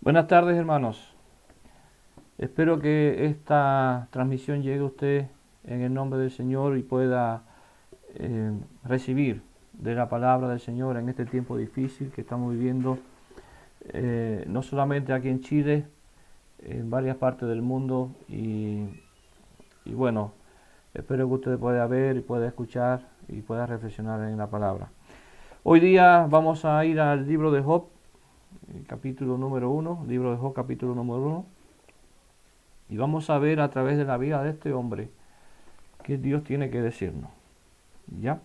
Buenas tardes, hermanos. Espero que esta transmisión llegue a usted en el nombre del Señor y pueda recibir de la palabra del Señor en este tiempo difícil que estamos viviendo, no solamente aquí en Chile, en varias partes del mundo y bueno, espero que usted pueda ver y pueda escuchar y pueda reflexionar en la palabra. Hoy día vamos a ir al libro de Job, capítulo número 1, libro de Job, capítulo número 1, y vamos a ver a través de la vida de este hombre qué Dios tiene que decirnos. ¿Ya?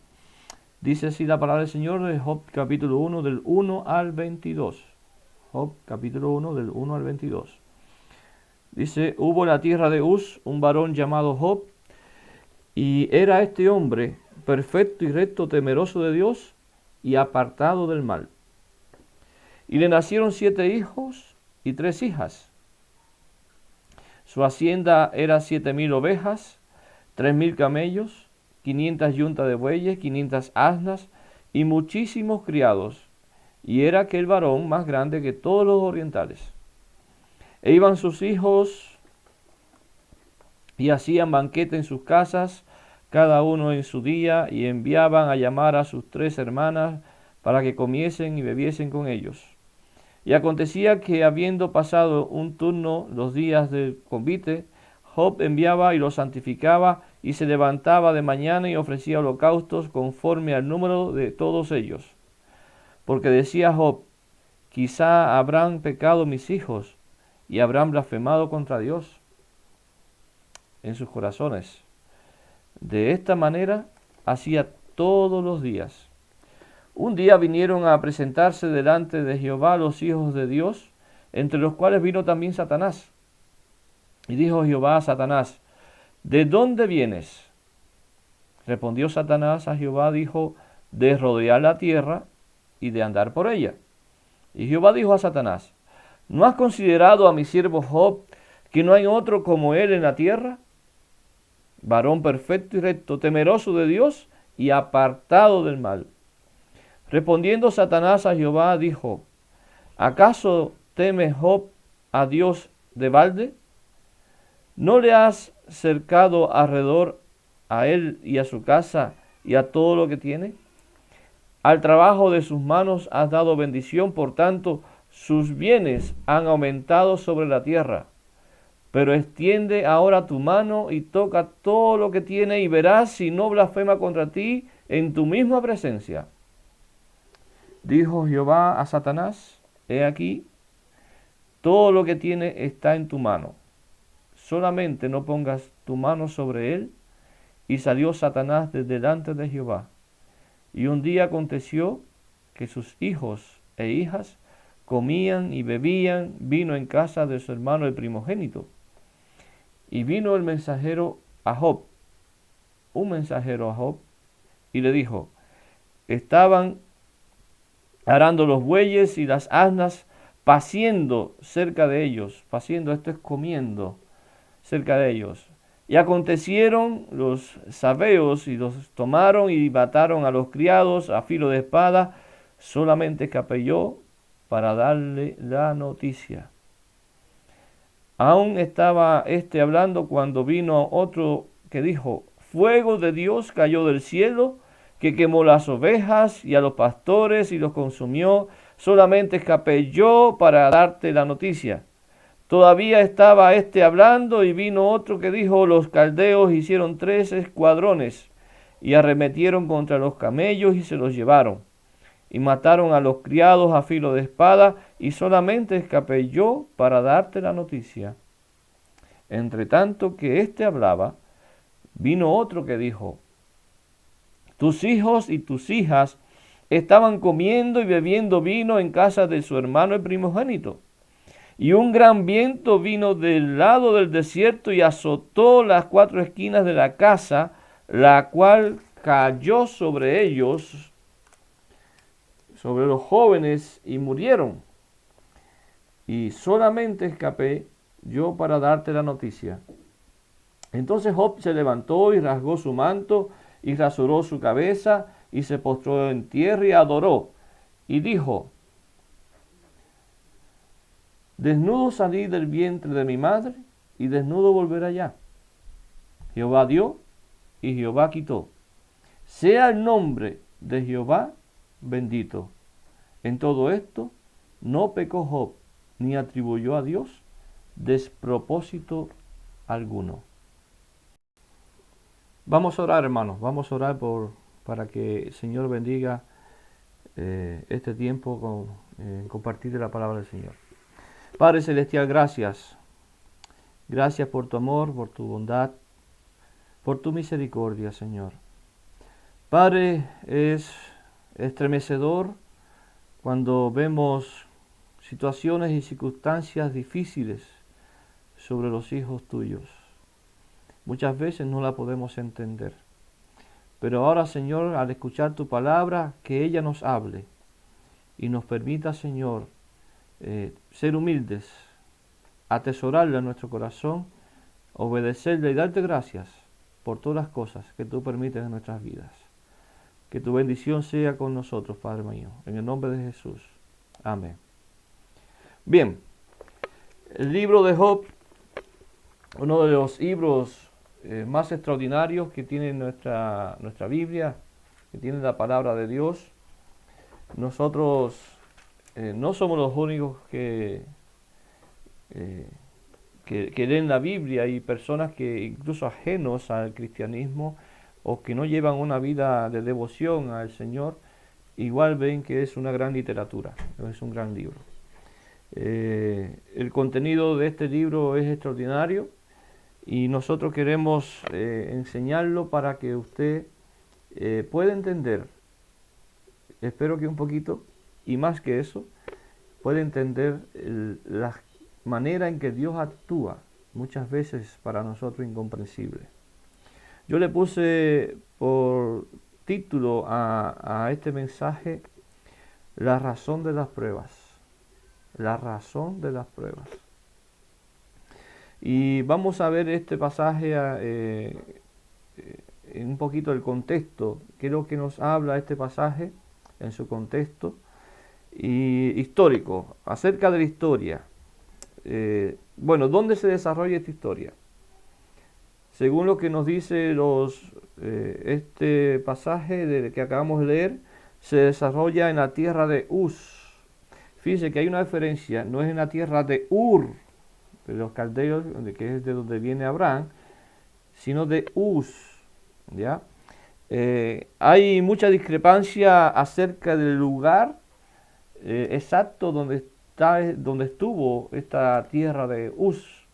Dice así la palabra del Señor de Job, capítulo 1, del 1 al 22. Job, capítulo 1, del 1 al 22. Dice: hubo en la tierra de Uz un varón llamado Job, y era este hombre perfecto y recto, temeroso de Dios y apartado del mal. Y le nacieron 7 hijos y 3 hijas. Su hacienda era 7.000 ovejas, 3.000 camellos, 500 yuntas de bueyes, 500 asnas y muchísimos criados. Y era aquel varón más grande que todos los orientales. E iban sus hijos y hacían banquete en sus casas, cada uno en su día, y enviaban a llamar a sus 3 hermanas para que comiesen y bebiesen con ellos. Y acontecía que, habiendo pasado un turno los días del convite, Job enviaba y los santificaba, y se levantaba de mañana y ofrecía holocaustos conforme al número de todos ellos. Porque decía Job: quizá habrán pecado mis hijos, y habrán blasfemado contra Dios en sus corazones. De esta manera hacía todos los días. Un día vinieron a presentarse delante de Jehová los hijos de Dios, entre los cuales vino también Satanás. Y dijo Jehová a Satanás: ¿de dónde vienes? Respondió Satanás a Jehová, dijo: de rodear la tierra y de andar por ella. Y Jehová dijo a Satanás: ¿no has considerado a mi siervo Job, que no hay otro como él en la tierra? Varón perfecto y recto, temeroso de Dios y apartado del mal. Respondiendo Satanás a Jehová, dijo: ¿acaso teme Job a Dios de balde? ¿No le has cercado alrededor a él y a su casa y a todo lo que tiene? Al trabajo de sus manos has dado bendición, por tanto sus bienes han aumentado sobre la tierra. Pero extiende ahora tu mano y toca todo lo que tiene, y verás si no blasfema contra ti en tu misma presencia. Dijo Jehová a Satanás: he aquí, todo lo que tiene está en tu mano, solamente no pongas tu mano sobre él. Y salió Satanás de delante de Jehová. Y un día aconteció que sus hijos e hijas comían y bebían vino en casa de su hermano el primogénito. Y vino el mensajero a Job, un mensajero a Job, y le dijo: estaban arando los bueyes y las asnas, paciendo cerca de ellos. Paciendo, esto es comiendo cerca de ellos. Y acontecieron los sabeos y los tomaron y mataron a los criados a filo de espada. Solamente escapé yo para darle la noticia. Aún estaba hablando cuando vino otro que dijo: fuego de Dios cayó del cielo, que quemó las ovejas y a los pastores y los consumió. Solamente escapé yo para darte la noticia. Todavía estaba hablando y vino otro que dijo: los caldeos hicieron 3 escuadrones y arremetieron contra los camellos y se los llevaron. Y mataron a los criados a filo de espada, y solamente escapé yo para darte la noticia. Entre tanto que hablaba, vino otro que dijo: tus hijos y tus hijas estaban comiendo y bebiendo vino en casa de su hermano el primogénito. Y un gran viento vino del lado del desierto y azotó las 4 esquinas de la casa, la cual cayó sobre ellos, sobre los jóvenes, y murieron. Y solamente escapé yo para darte la noticia. Entonces Job se levantó y rasgó su manto y rasuró su cabeza y se postró en tierra y adoró. Y dijo: Desnudo salí del vientre de mi madre, y desnudo volveré allá. Jehová dio, y Jehová quitó. Sea el nombre de Jehová bendito. En todo esto no pecó Job, ni atribuyó a Dios despropósito alguno. Vamos a orar, hermanos, vamos a orar para que el Señor bendiga este tiempo con compartir la palabra del Señor. Padre Celestial, gracias. Gracias por tu amor, por tu bondad, por tu misericordia, Señor. Padre, es estremecedor cuando vemos situaciones y circunstancias difíciles sobre los hijos tuyos. Muchas veces no la podemos entender. Pero ahora, Señor, al escuchar tu palabra, que ella nos hable y nos permita, Señor, ser humildes, atesorarla en nuestro corazón, obedecerle y darte gracias por todas las cosas que tú permites en nuestras vidas. Que tu bendición sea con nosotros, Padre mío, en el nombre de Jesús. Amén. Bien, el libro de Job, uno de los libros más extraordinarios que tiene nuestra Biblia, que tiene la palabra de Dios. Nosotros no somos los únicos que leen la Biblia. Hay personas que incluso ajenos al cristianismo o que no llevan una vida de devoción al Señor, igual ven que es una gran literatura, es un gran libro. El contenido de este libro es extraordinario y nosotros queremos enseñarlo para que usted pueda entender, espero que un poquito, y más que eso, pueda entender la manera en que Dios actúa, muchas veces para nosotros incomprensible. Yo le puse por título a este mensaje, la razón de las pruebas. La razón de las pruebas. Y vamos a ver este pasaje en un poquito el contexto, qué es lo que nos habla este pasaje en su contexto y histórico, acerca de la historia. Bueno, ¿dónde se desarrolla esta historia? Según lo que nos dice este pasaje que acabamos de leer, se desarrolla en la tierra de Uz. Fíjense que hay una diferencia, no es en la tierra de Ur, de los caldeos, que es de donde viene Abraham, sino de Uz, ¿ya? Hay mucha discrepancia acerca del lugar exacto donde estuvo esta tierra de Uz,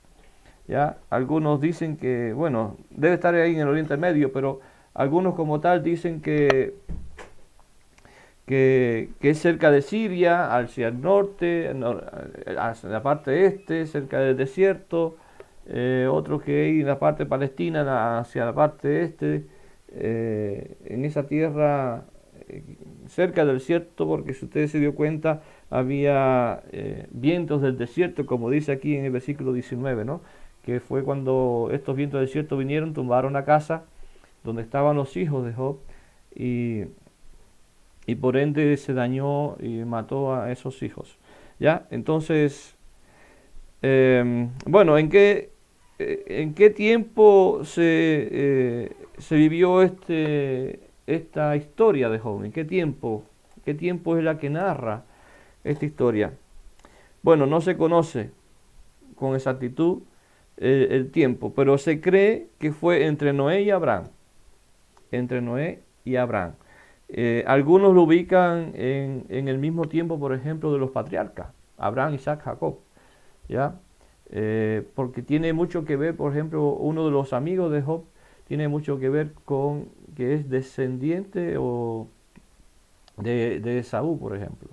¿ya? Algunos dicen que, bueno, debe estar ahí en el Oriente Medio, pero algunos como tal dicen que es cerca de Siria, hacia el norte, hacia la parte este, cerca del desierto, otros que hay en la parte palestina, hacia la parte este, en esa tierra cerca del desierto, porque si usted se dio cuenta, había vientos del desierto, como dice aquí en el versículo 19, ¿no? Que fue cuando estos vientos del desierto vinieron, tumbaron la casa donde estaban los hijos de Job, y por ende se dañó y mató a esos hijos. ¿Ya? Entonces, bueno, ¿en qué tiempo se vivió esta historia de Job? ¿En qué tiempo? ¿Qué tiempo es la que narra esta historia? Bueno, no se conoce con exactitud el tiempo, pero se cree que fue entre Noé y Abraham. Entre Noé y Abraham. Algunos lo ubican en el mismo tiempo, por ejemplo, de los patriarcas, Abraham, Isaac, Jacob, ¿ya? Porque tiene mucho que ver, por ejemplo, uno de los amigos de Job tiene mucho que ver con que es descendiente de Esaú, por ejemplo,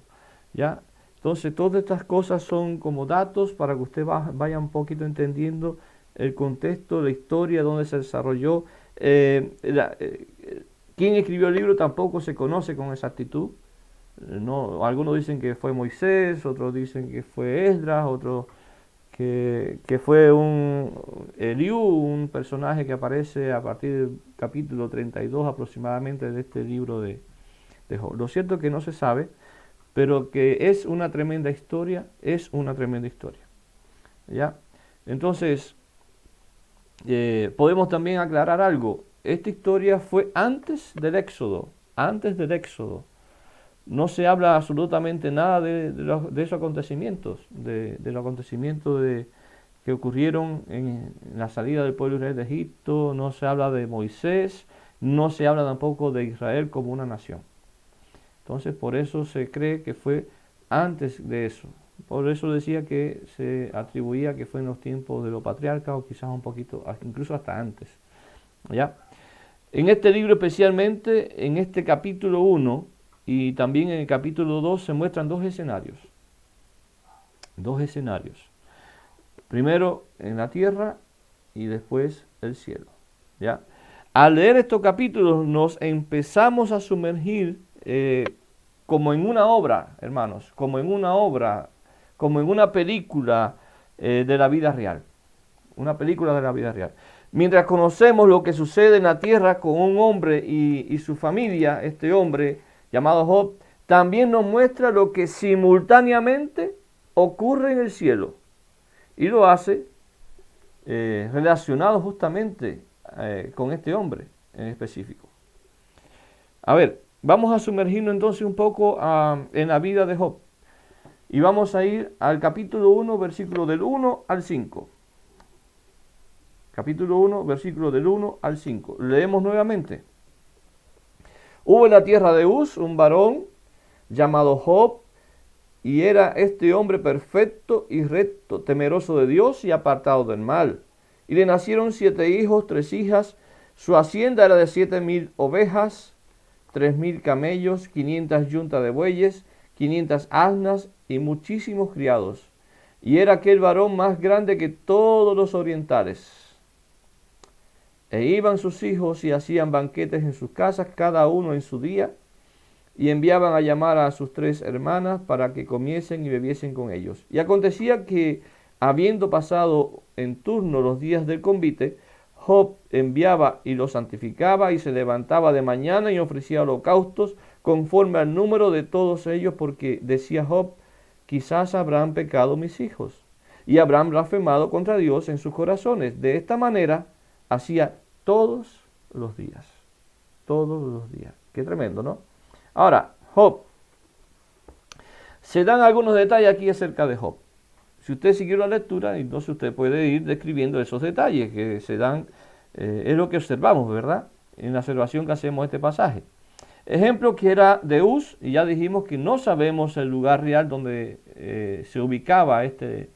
¿ya? Entonces, todas estas cosas son como datos para que usted vaya un poquito entendiendo el contexto, la historia, dónde se desarrolló. ¿Quién escribió el libro? Tampoco se conoce con exactitud. No, algunos dicen que fue Moisés, otros dicen que fue Esdras, otros que fue Eliú, un personaje que aparece a partir del capítulo 32 aproximadamente de este libro de Job. Lo cierto es que no se sabe, pero que es una tremenda historia, ¿ya? Entonces, podemos también aclarar algo. Esta historia fue antes del Éxodo, No se habla absolutamente nada de esos acontecimientos, de los acontecimientos que ocurrieron en la salida del pueblo de Israel de Egipto. No se habla de Moisés, no se habla tampoco de Israel como una nación. Entonces, por eso se cree que fue antes de eso. Por eso decía que se atribuía que fue en los tiempos de los patriarcas, o quizás un poquito, incluso hasta antes. ¿Ya? En este libro, especialmente en este capítulo 1 y también en el capítulo 2, se muestran dos escenarios. Primero en la tierra y después el cielo. ¿Ya? Al leer estos capítulos nos empezamos a sumergir como en una obra, hermanos, como en una película de la vida real. Una película de la vida real. Mientras conocemos lo que sucede en la tierra con un hombre y su familia, este hombre llamado Job, también nos muestra lo que simultáneamente ocurre en el cielo. Y lo hace relacionado justamente con este hombre en específico. A ver, vamos a sumergirnos entonces un poco en la vida de Job. Y vamos a ir al capítulo 1, versículo del 1 al 5. Capítulo 1, versículo del 1 al 5. Leemos nuevamente. Hubo en la tierra de Uz un varón llamado Job, y era este hombre perfecto y recto, temeroso de Dios y apartado del mal. Y le nacieron 7 hijos, 3 hijas. Su hacienda era de 7,000 ovejas, 3,000 camellos, 500 yuntas de bueyes, 500 asnas y muchísimos criados. Y era aquel varón más grande que todos los orientales. E iban sus hijos y hacían banquetes en sus casas, cada uno en su día, y enviaban a llamar a sus 3 hermanas para que comiesen y bebiesen con ellos. Y acontecía que, habiendo pasado en turno los días del convite, Job enviaba y los santificaba, y se levantaba de mañana y ofrecía holocaustos conforme al número de todos ellos, porque decía Job: quizás habrán pecado mis hijos, y habrán blasfemado contra Dios en sus corazones. De esta manera hacía todos los días. Qué tremendo, ¿no? Ahora, Job. Se dan algunos detalles aquí acerca de Job. Si usted siguió la lectura, entonces usted puede ir describiendo esos detalles que se dan, es lo que observamos, ¿verdad? En la observación que hacemos de este pasaje. Ejemplo que era de Uz, y ya dijimos que no sabemos el lugar real donde se ubicaba este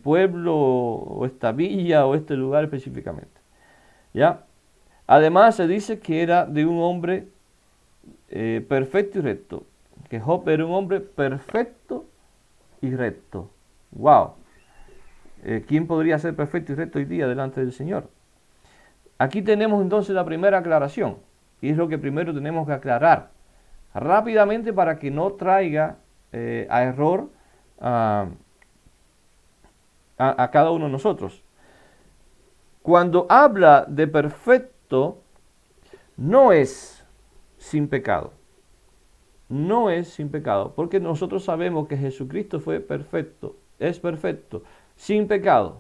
pueblo, o esta villa, o este lugar específicamente. ¿Ya? Además se dice que era de un hombre perfecto y recto, que Job era un hombre perfecto y recto. ¡Wow! ¿Quién podría ser perfecto y recto hoy día delante del Señor? Aquí tenemos entonces la primera aclaración, y es lo que primero tenemos que aclarar rápidamente para que no traiga a error a cada uno de nosotros. Cuando habla de perfecto, no es sin pecado. No es sin pecado, porque nosotros sabemos que Jesucristo fue perfecto, es perfecto, sin pecado,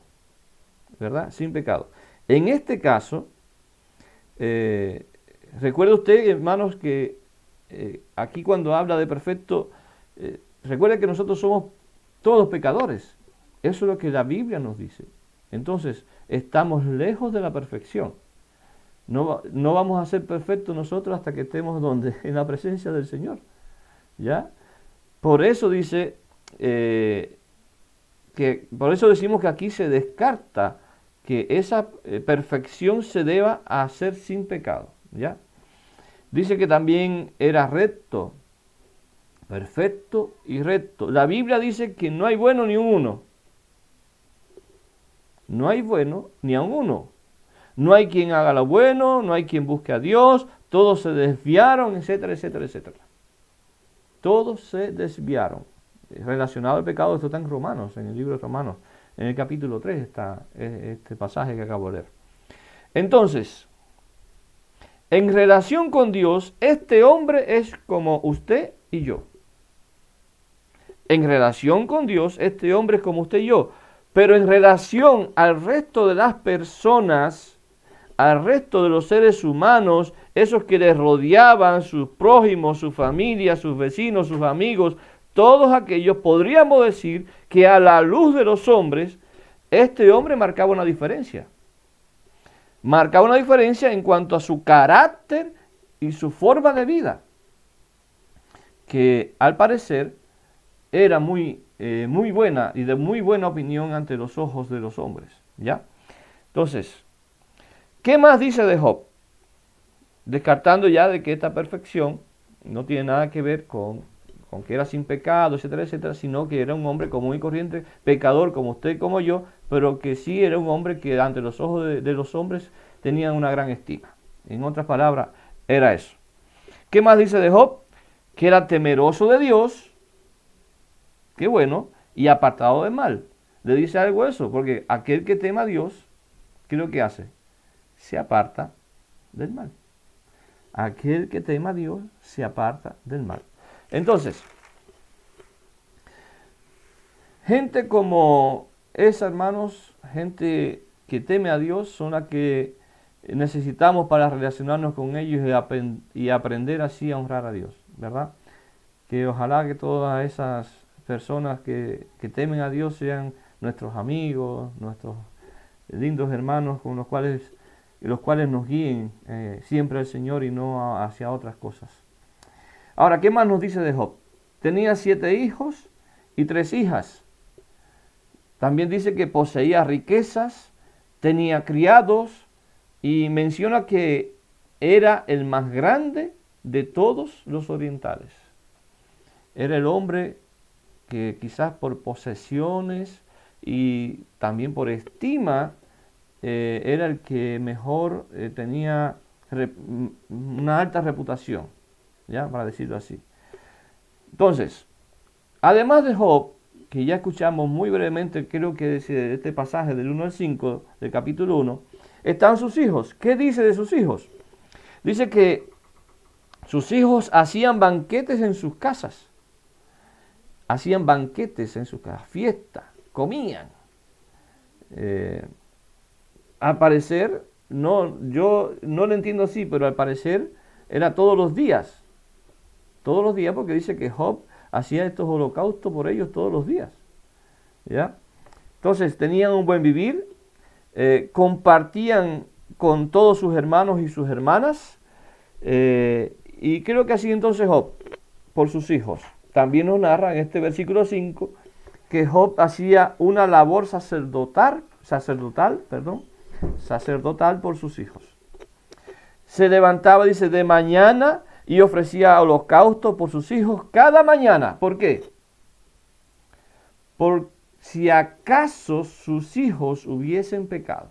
¿verdad? Sin pecado. En este caso, recuerde usted, hermanos, que aquí cuando habla de perfecto, recuerde que nosotros somos todos pecadores. Eso es lo que la Biblia nos dice. Entonces, estamos lejos de la perfección. No vamos a ser perfectos nosotros hasta que estemos donde, en la presencia del Señor. ¿Ya? Por eso dice por eso decimos que aquí se descarta que esa perfección se deba a hacer sin pecado. ¿Ya? Dice que también era recto, perfecto y recto. La Biblia dice que no hay bueno ni un uno. No hay bueno ni a un uno. No hay quien haga lo bueno, no hay quien busque a Dios, todos se desviaron, etcétera, etcétera, etcétera. Todos se desviaron. Relacionado al pecado, esto está en Romanos, en el libro de Romanos. En el capítulo 3 está este pasaje que acabo de leer. Entonces, En relación con Dios, este hombre es como usted y yo. En relación con Dios, este hombre es como usted y yo. Pero en relación al resto de las personas, al resto de los seres humanos, esos que les rodeaban, sus prójimos, su familia, sus vecinos, sus amigos, todos aquellos, podríamos decir que a la luz de los hombres, este hombre marcaba una diferencia. Marcaba una diferencia en cuanto a su carácter y su forma de vida, que al parecer era muy buena y de muy buena opinión ante los ojos de los hombres, ¿ya? Entonces, ¿qué más dice de Job? Descartando ya de que esta perfección no tiene nada que ver con que era sin pecado, etcétera, etcétera, sino que era un hombre común y corriente, pecador como usted y como yo, pero que sí era un hombre que ante los ojos de los hombres tenían una gran estima. En otras palabras, era eso. ¿Qué más dice de Job? Que era temeroso de Dios, qué bueno, y apartado del mal. Le dice algo eso, porque aquel que teme a Dios, ¿qué es lo que hace? Se aparta del mal. Aquel que teme a Dios se aparta del mal. Entonces, gente como esa, hermanos, gente que teme a Dios, son las que necesitamos para relacionarnos con ellos y aprender así a honrar a Dios, ¿verdad? Que ojalá que todas esas personas que temen a Dios sean nuestros amigos, nuestros lindos hermanos con los cuales nos guíen siempre al Señor y no hacia otras cosas. Ahora, ¿qué más nos dice de Job? Tenía 7 hijos y 3 hijas. También dice que poseía riquezas, tenía criados y menciona que era el más grande de todos los orientales. Era el hombre que quizás por posesiones y también por estima era el que mejor tenía una alta reputación, ¿ya? Para decirlo así. Entonces, además de Job, que ya escuchamos muy brevemente, creo que de este pasaje del 1 al 5 del capítulo 1, están sus hijos. ¿Qué dice de sus hijos? Dice que sus hijos hacían banquetes en sus casas. Hacían banquetes en sus casas, fiestas, comían. Al parecer, yo no lo entiendo así, pero al parecer era todos los días, porque dice que Job hacía estos holocaustos por ellos todos los días, ¿ya? Entonces tenían un buen vivir, compartían con todos sus hermanos y sus hermanas, y creo que así entonces Job, por sus hijos. También nos narra en este versículo 5 que Job hacía una labor sacerdotal por sus hijos. Se levantaba, dice, de mañana y ofrecía holocausto por sus hijos cada mañana. ¿Por qué? Por si acaso sus hijos hubiesen pecado.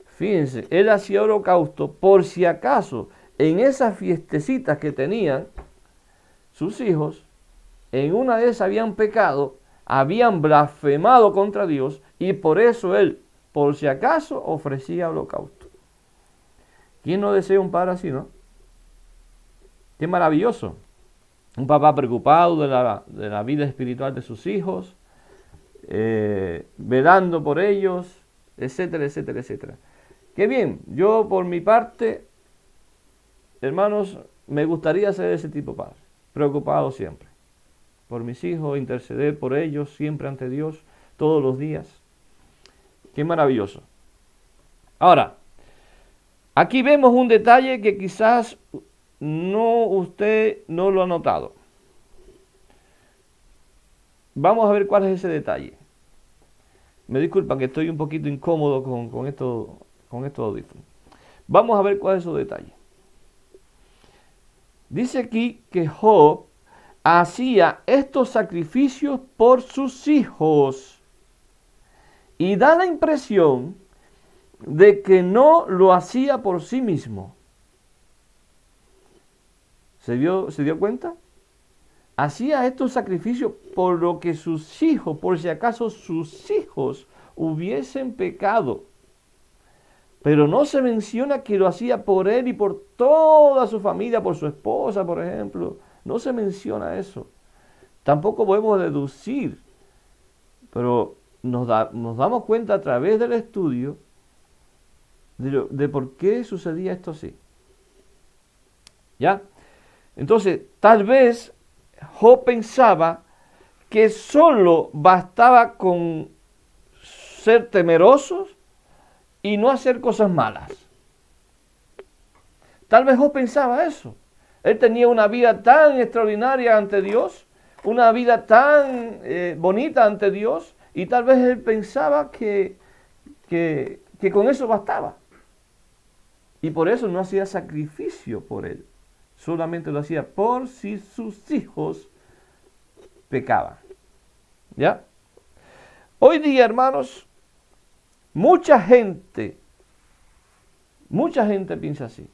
Fíjense, él hacía holocausto por si acaso en esas fiestecitas que tenían sus hijos, en una de esas habían pecado, habían blasfemado contra Dios y por eso él, por si acaso, ofrecía holocausto. ¿Quién no desea un padre así, no? Qué maravilloso. Un papá preocupado de la vida espiritual de sus hijos, velando por ellos, etcétera, etcétera, etcétera. Qué bien, yo por mi parte, hermanos, me gustaría ser ese tipo de padre, preocupado siempre por mis hijos, interceder por ellos siempre ante Dios, todos los días. Qué maravilloso. Ahora, aquí vemos un detalle que quizás usted no lo ha notado. Vamos a ver cuál es ese detalle. Me disculpan que estoy un poquito incómodo con estos audífonos. Vamos a ver cuál es su detalle. Dice aquí que Job hacía estos sacrificios por sus hijos y da la impresión de que no lo hacía por sí mismo. ¿Se dio cuenta? Hacía estos sacrificios por lo que sus hijos, por si acaso sus hijos hubiesen pecado. Pero no se menciona que lo hacía por él y por toda su familia, por su esposa, por ejemplo. No se menciona eso. Tampoco podemos deducir, pero nos damos cuenta a través del estudio de por qué sucedía esto así. ¿Ya? Entonces, tal vez Job pensaba que solo bastaba con ser temerosos y no hacer cosas malas. Tal vez Job pensaba eso. Él tenía una vida tan extraordinaria ante Dios, una vida tan bonita ante Dios, y tal vez él pensaba que con eso bastaba. Y por eso no hacía sacrificio por él. Solamente lo hacía por si sus hijos pecaban. ¿Ya? Hoy día, hermanos, mucha gente piensa así.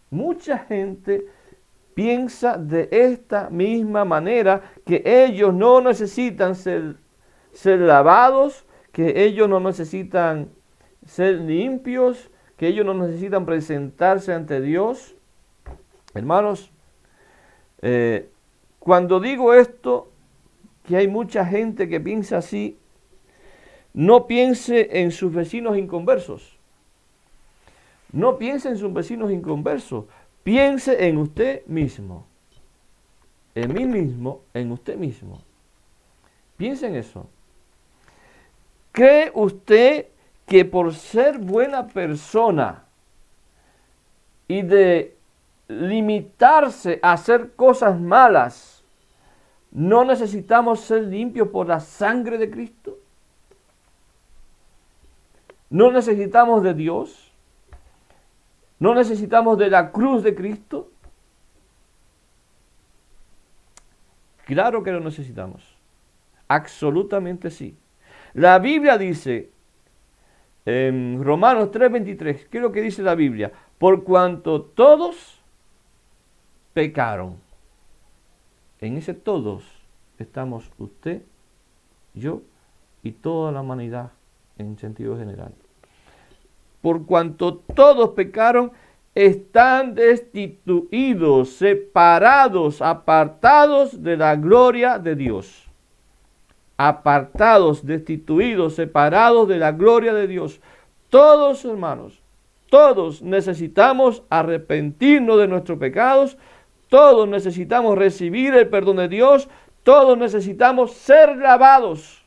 Mucha gente piensa de esta misma manera, que ellos no necesitan ser lavados, que ellos no necesitan ser limpios, que ellos no necesitan presentarse ante Dios. Hermanos, cuando digo esto, que hay mucha gente que piensa así, no piense en sus vecinos inconversos. No piense en sus vecinos inconversos. Piense en usted mismo. En mí mismo, en usted mismo. Piense en eso. ¿Cree usted que por ser buena persona y de limitarse a hacer cosas malas, no necesitamos ser limpios por la sangre de Cristo? ¿No necesitamos de Dios? ¿No necesitamos de la cruz de Cristo? Claro que lo necesitamos. Absolutamente sí. La Biblia dice, en Romanos 3:23, ¿qué es lo que dice la Biblia? Por cuanto todos pecaron. En ese todos estamos usted, yo y toda la humanidad en sentido general. Por cuanto todos pecaron, están destituidos, separados, apartados de la gloria de Dios. Apartados, destituidos, separados de la gloria de Dios. Todos, hermanos, todos necesitamos arrepentirnos de nuestros pecados. Todos necesitamos recibir el perdón de Dios. Todos necesitamos ser lavados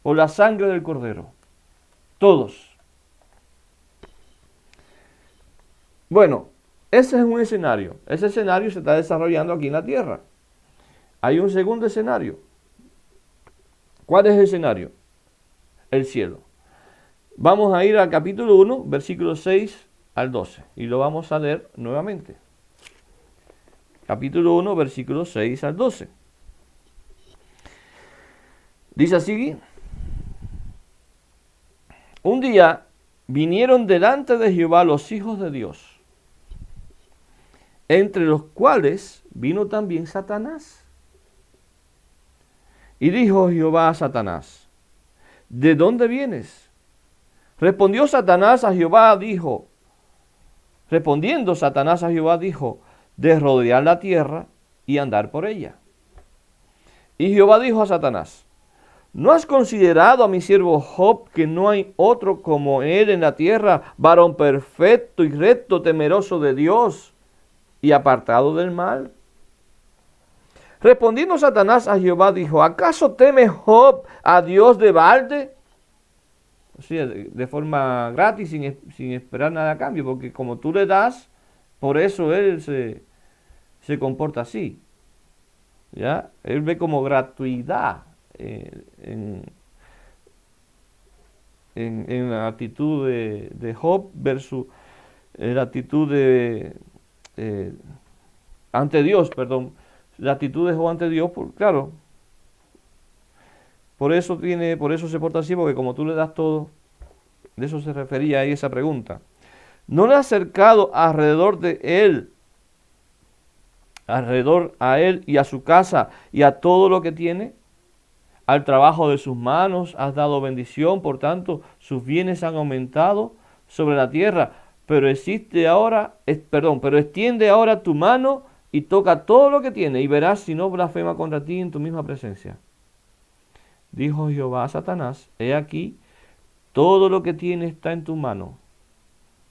por la sangre del Cordero. Todos. Bueno, ese es un escenario. Ese escenario se está desarrollando aquí en la tierra. Hay un segundo escenario. ¿Cuál es el escenario? El cielo. Vamos a ir al capítulo 1, versículos 6 al 12. Y lo vamos a leer nuevamente. Capítulo 1, versículos 6 al 12. Dice así: un día vinieron delante de Jehová los hijos de Dios, entre los cuales vino también Satanás. Y dijo Jehová a Satanás: ¿de dónde vienes? Respondiendo Satanás a Jehová dijo, de rodear la tierra y andar por ella. Y Jehová dijo a Satanás: ¿no has considerado a mi siervo Job, que no hay otro como él en la tierra, varón perfecto y recto, temeroso de Dios y apartado del mal? Respondiendo Satanás a Jehová dijo: ¿acaso teme Job a Dios de balde? O sea, de forma gratis, sin esperar nada a cambio, porque como tú le das, por eso él se comporta así. ¿Ya? Él ve como gratuidad en la actitud de Job versus la actitud ante Dios, perdón. La actitud de Job ante Dios, claro. Por eso se porta así, porque como tú le das todo, de eso se refería ahí esa pregunta. ¿No le ha acercado alrededor a él y a su casa y a todo lo que tiene? al trabajo de sus manos has dado bendición, por tanto, sus bienes han aumentado sobre la tierra. Pero pero extiende ahora tu mano y toca todo lo que tiene, y verás si no blasfema contra ti en tu misma presencia. Dijo Jehová a Satanás: he aquí, todo lo que tiene está en tu mano,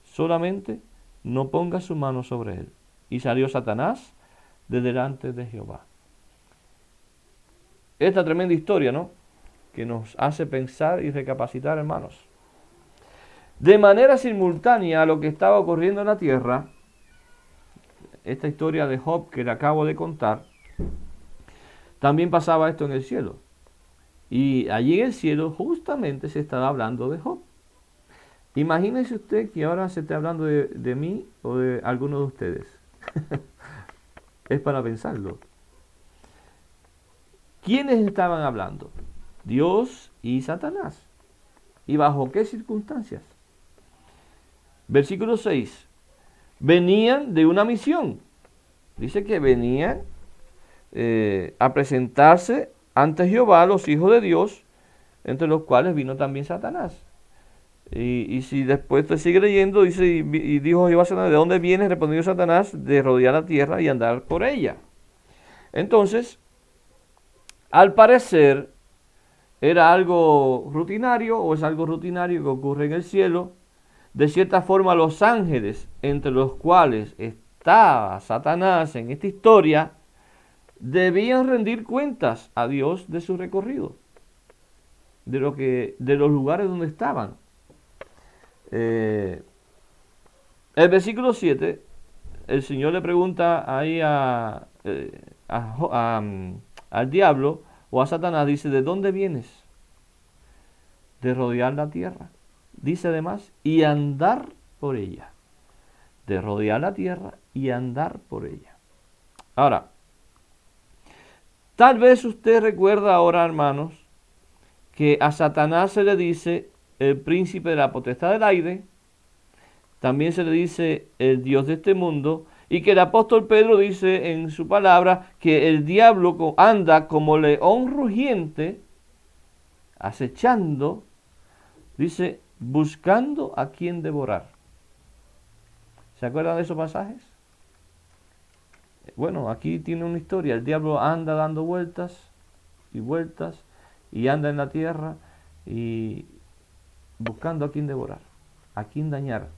solamente no pongas su mano sobre él. Y salió Satanás de delante de Jehová. Esta tremenda historia, ¿no?, que nos hace pensar y recapacitar, hermanos. De manera simultánea a lo que estaba ocurriendo en la tierra, esta historia de Job que le acabo de contar, también pasaba esto en el cielo. Y allí en el cielo justamente se estaba hablando de Job. Imagínese usted que ahora se esté hablando de mí o de alguno de ustedes. Es para pensarlo. ¿Quiénes estaban hablando? Dios y Satanás. ¿Y bajo qué circunstancias? Versículo 6. Venían de una misión. Dice que venían a presentarse ante Jehová los hijos de Dios, entre los cuales vino también Satanás. Y si después te sigue leyendo, dice, y dijo Jehová a Satanás: ¿de dónde vienes? Respondió Satanás: de rodear la tierra y andar por ella. Entonces, al parecer, era algo rutinario, o es algo rutinario que ocurre en el cielo. De cierta forma, los ángeles, entre los cuales estaba Satanás en esta historia, debían rendir cuentas a Dios de su recorrido, de los lugares donde estaban. El versículo 7, el Señor le pregunta ahí al diablo o a Satanás, dice: ¿de dónde vienes? De rodear la tierra. Dice además, y andar por ella. De rodear la tierra y andar por ella. Ahora, tal vez usted recuerda ahora, hermanos, que a Satanás se le dice el príncipe de la potestad del aire, también se le dice el Dios de este mundo, y que el apóstol Pedro dice en su palabra que el diablo anda como león rugiente, acechando, dice, buscando a quien devorar. ¿Se acuerdan de esos pasajes? Bueno, aquí tiene una historia. El diablo anda dando vueltas y vueltas y anda en la tierra y buscando a quien devorar, a quien dañar,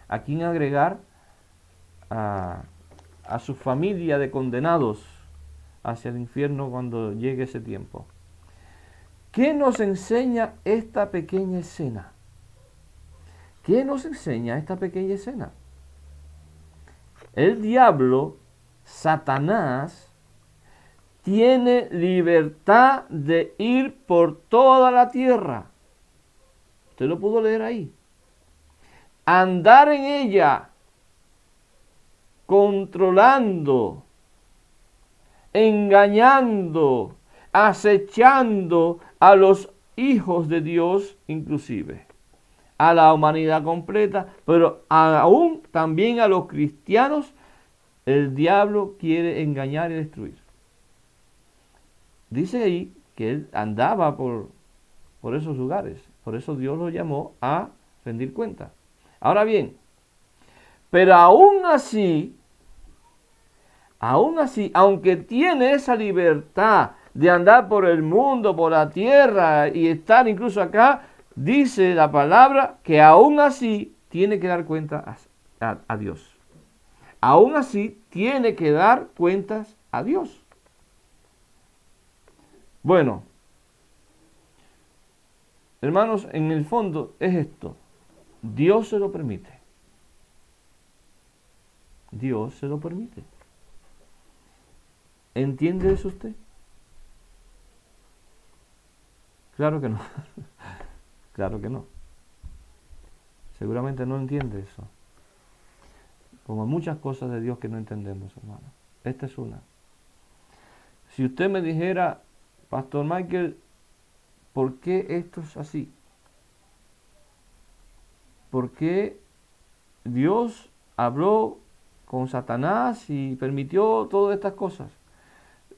a quien agregar a su familia de condenados hacia el infierno cuando llegue ese tiempo. ¿Qué nos enseña esta pequeña escena? ¿Qué nos enseña esta pequeña escena? El diablo, Satanás, tiene libertad de ir por toda la tierra. Usted lo pudo leer ahí. Andar en ella, controlando, engañando, acechando a los hijos de Dios inclusive, a la humanidad completa, pero aún también a los cristianos. El diablo quiere engañar y destruir. Dice ahí que él andaba por esos lugares, por eso Dios lo llamó a rendir cuenta. Ahora bien, pero aún así, aunque tiene esa libertad de andar por el mundo, por la tierra y estar incluso acá, dice la palabra que aún así tiene que dar cuenta a Dios. Aún así tiene que dar cuentas a Dios. Bueno, hermanos, en el fondo es esto. Dios se lo permite. Dios se lo permite. ¿Entiende eso usted? Claro que no. Claro que no. Seguramente no entiende eso. Como muchas cosas de Dios que no entendemos, hermano. Esta es una. Si usted me dijera, Pastor Michael, ¿por qué esto es así? ¿Por qué Dios habló con Satanás y permitió todas estas cosas?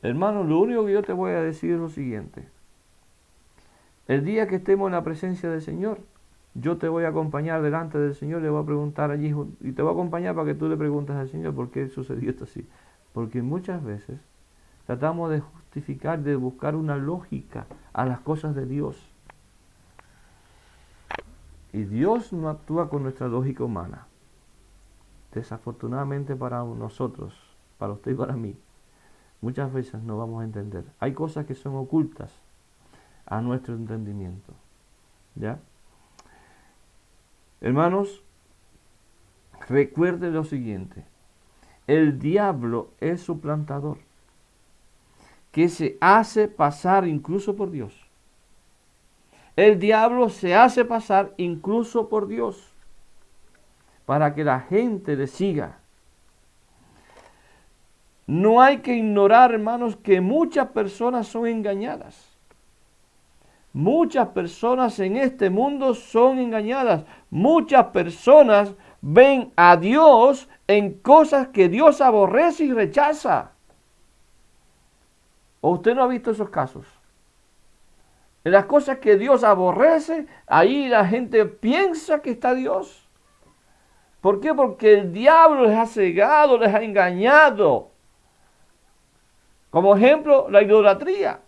Hermano, lo único que yo te voy a decir es lo siguiente. El día que estemos en la presencia del Señor, yo te voy a acompañar delante del Señor, le voy a preguntar allí, y te voy a acompañar para que tú le preguntes al Señor por qué sucedió esto así. Porque muchas veces tratamos de justificar, de buscar una lógica a las cosas de Dios. Y Dios no actúa con nuestra lógica humana. Desafortunadamente para nosotros, para usted y para mí, muchas veces no vamos a entender. Hay cosas que son ocultas a nuestro entendimiento. ¿Ya? Hermanos, recuerde lo siguiente. El diablo es suplantador, que se hace pasar incluso por Dios. El diablo se hace pasar incluso por Dios, para que la gente le siga. No hay que ignorar, hermanos, que muchas personas son engañadas. Muchas personas en este mundo son engañadas. Muchas personas ven a Dios en cosas que Dios aborrece y rechaza. ¿O usted no ha visto esos casos? En las cosas que Dios aborrece, ahí la gente piensa que está Dios. ¿Por qué? Porque el diablo les ha cegado, les ha engañado. Como ejemplo, la idolatría.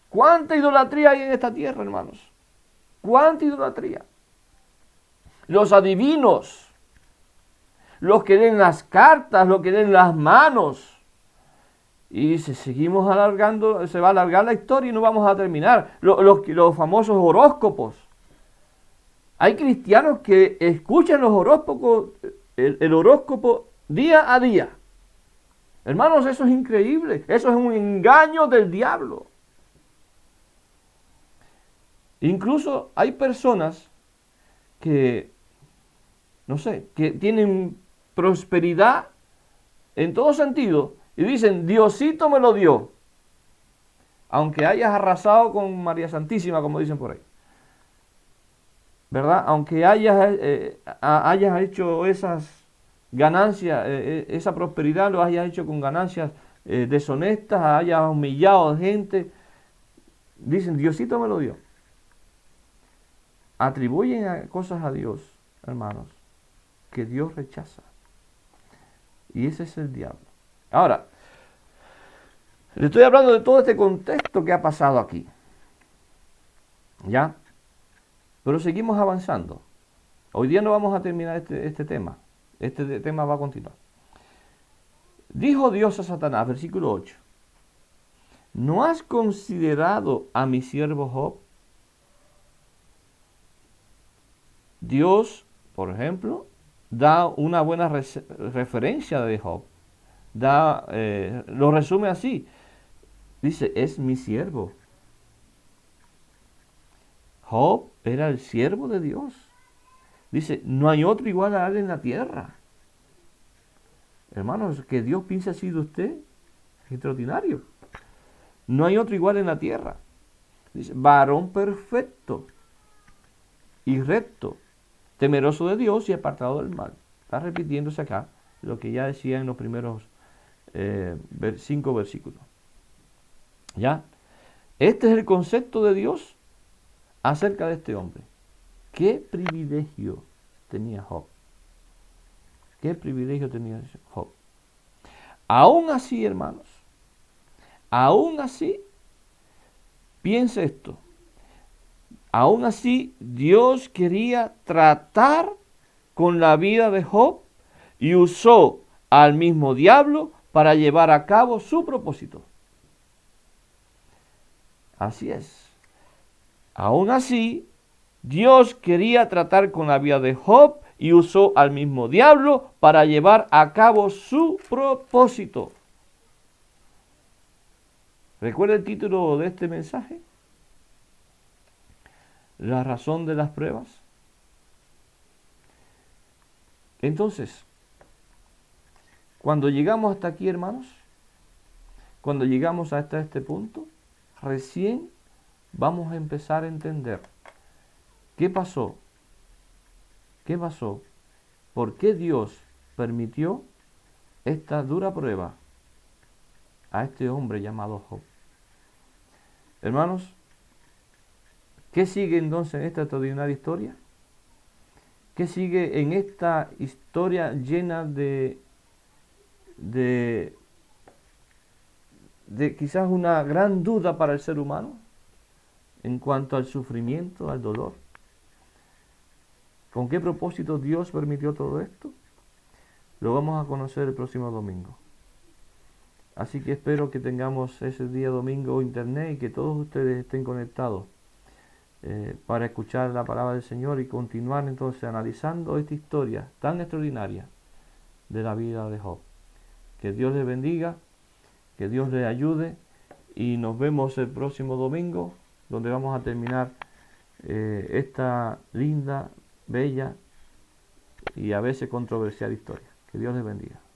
¿Cuánta idolatría hay en esta tierra, hermanos? ¿Cuánta idolatría? Los adivinos, los que leen las cartas, los que leen las manos. Y si seguimos alargando, se va a alargar la historia y no vamos a terminar. Los famosos horóscopos. Hay cristianos que escuchan los horóscopos, el horóscopo día a día. Hermanos, eso es increíble. Eso es un engaño del diablo. Incluso hay personas que, no sé, que tienen prosperidad en todo sentido y dicen, Diosito me lo dio, aunque hayas arrasado con María Santísima, como dicen por ahí, ¿verdad? Aunque hayas hecho esas ganancias, esa prosperidad lo hayas hecho con ganancias deshonestas, hayas humillado a gente, dicen, Diosito me lo dio. Atribuyen cosas a Dios, hermanos, que Dios rechaza. Y ese es el diablo. Ahora, le estoy hablando de todo este contexto que ha pasado aquí. ¿Ya? Pero seguimos avanzando. Hoy día no vamos a terminar este tema. Este tema va a continuar. Dijo Dios a Satanás, versículo 8. ¿No has considerado a mi siervo Job? Dios, por ejemplo, da una buena referencia de Job. Lo resume así. Dice, es mi siervo. Job era el siervo de Dios. Dice, no hay otro igual a él en la tierra. Hermanos, que Dios piense así de usted, es extraordinario. No hay otro igual en la tierra. Dice, varón perfecto y recto, temeroso de Dios y apartado del mal. Está repitiéndose acá lo que ya decía en los primeros 5 versículos. ¿Ya? Este es el concepto de Dios acerca de este hombre. ¿Qué privilegio tenía Job? ¿Qué privilegio tenía Job? Aún así, hermanos, aún así, piensa esto. Aún así, Dios quería tratar con la vida de Job y usó al mismo diablo para llevar a cabo su propósito. Así es. Aún así, Dios quería tratar con la vida de Job y usó al mismo diablo para llevar a cabo su propósito. ¿Recuerda el título de este mensaje? La razón de las pruebas. Entonces, cuando llegamos hasta aquí, hermanos, cuando llegamos hasta este punto, recién vamos a empezar a entender qué pasó. ¿Qué pasó? ¿Por qué Dios permitió esta dura prueba a este hombre llamado Job? Hermanos, ¿Qué sigue entonces en esta extraordinaria historia? ¿Qué sigue en esta historia llena de, de quizás una gran duda para el ser humano en cuanto al sufrimiento, al dolor? ¿Con qué propósito Dios permitió todo esto? Lo vamos a conocer el próximo domingo. Así que espero que tengamos ese día domingo internet y que todos ustedes estén conectados para escuchar la palabra del Señor y continuar entonces analizando esta historia tan extraordinaria de la vida de Job. Que Dios les bendiga, que Dios les ayude y nos vemos el próximo domingo, donde vamos a terminar esta linda, bella y a veces controversial historia. Que Dios les bendiga.